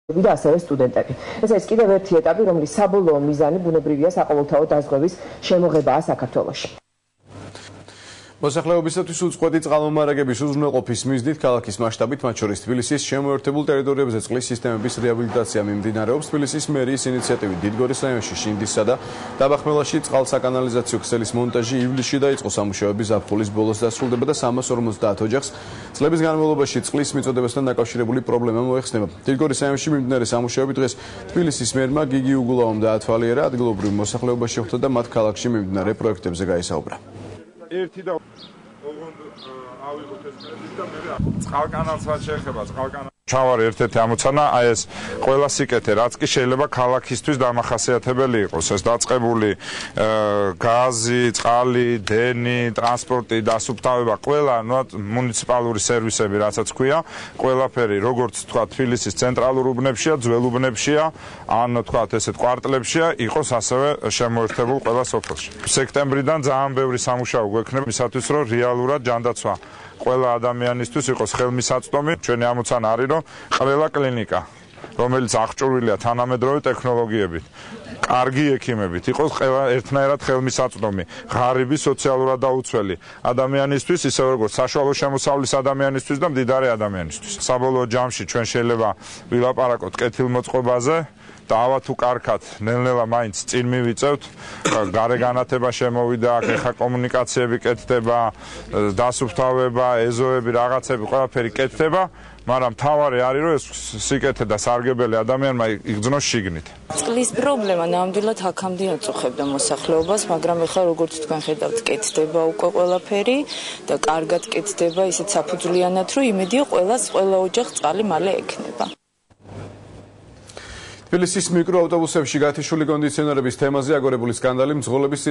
და ასევე სტუდენტები. ეს არის კიდევ ერთი ეტაპი, რომლის საბოლოო მიზანი ბუნებრივია საყოველთაო დაზღვევის შემოღებაა საქართველოში. მოსახლეობისათვის უწყვეტი წყალმომარაგების უზრუნველყოფის მიზნით ქალაქის მასშტაბით, მათ შორის თბილისის შემოერთებულ ტერიტორიებზე წყლის სისტემების რეაბილიტაცია მიმდინარეობს. თბილისის მერიის ინიციატივით დიდგორის რაიონში შინდისსა და დაბახმელაში წყალსაკანალიზაციო ქსელის მონტაჟი ივლისში დაიწყო. სამუშაოები ზაფხულის ბოლოს დასრულდება და 350 ოჯახს წლების განმავლობაში წყლის მიწოდებასთან დაკავშირებული პრობლემა მოეხსნება. დიდგორის რაიონში მიმდინარე სამუშაოები დღეს თბილისის მერმა გიგი უგულავამ დაათვალიერა, ადგილობრივ მოსახლეობას შეხვდა და მათ ქალაქში მიმდინარე პროექტებზე გაესაუბრა. ერთი და ოღონდ ავიღოთ ეს კრედიტი და მე წყალკანალსაც შეეხება წყალკანალს ჩავარ ერთ-ერთი ამოცანა აი ეს ყველა სიკეთე რაც კი შეიძლება ქალაქისთვის დამახასიათებელი იყოს ეს დაწყებული გაზი, წყალი, დენი, ტრანსპორტი, დასუფთავება ყველა მუნიციპალური სერვისები რასაც ქვია ყველაფერი როგორც თქვა თბილისის ცენტრალურ უბნებშია, ძველ უბნებშია ან თქვა ესეთ კვარტლებშია იყოს ასევე შემოერთებულ ყველა სოფელში. სექტემბრიდან ძალიან ბევრი სამუშაო გვექნება ისათვის რომ რეალურად ჯანდაცვა ყველა ადამიანისთვის იყოს ხელმისაწვდომი. ჩვენი ამოცანა არის რომ ყველა კლინიკა რომელიც აღჭურვილია თანამედროვე ტექნოლოგიებით, კარგი ექიმებით, იყოს ერთნაირად ხელმისაწვდომი, ღარიბი, სოციალურად დაუცველი ადამიანისთვის, ისევე როგორც საშუალო შემოსავლის ადამიანისთვის და მდიდარი ადამიანისთვის. საბოლოო ჯამში ჩვენ შეიძლება ვილაპარაკოთ კეთილმოწყობაზე და ავა თუ კარგად ნელ-ნელა მაინც წინ მივიწევთ, გარე განათება შემოვიდა, ეხა კომუნიკაციები კეთდება, დასუფთავება, ეზოები, რაღაცები, ყველაფერი კეთდება, მაგრამ მთავარი არის რომ ეს სიკეთე და სარგებელი ადამიანმა იგრძნოს შიგნით. წყლის პრობლემა ნამდვილად აქამდე აწუხებდა მოსახლეობას, მაგრამ ეხლა როგორც თქვენ ხედავთ, კეთდება უკვე ყველაფერი და კარგად კეთდება, ისეთ საფუძვლიანად, რომ იმედია ყველა ოჯახს წყალი მალე ექნება. თბილისის მიკროავტობუსებში გათიშული კონდიციონერების თემაზე აგორებული სკანდალი მძღოლების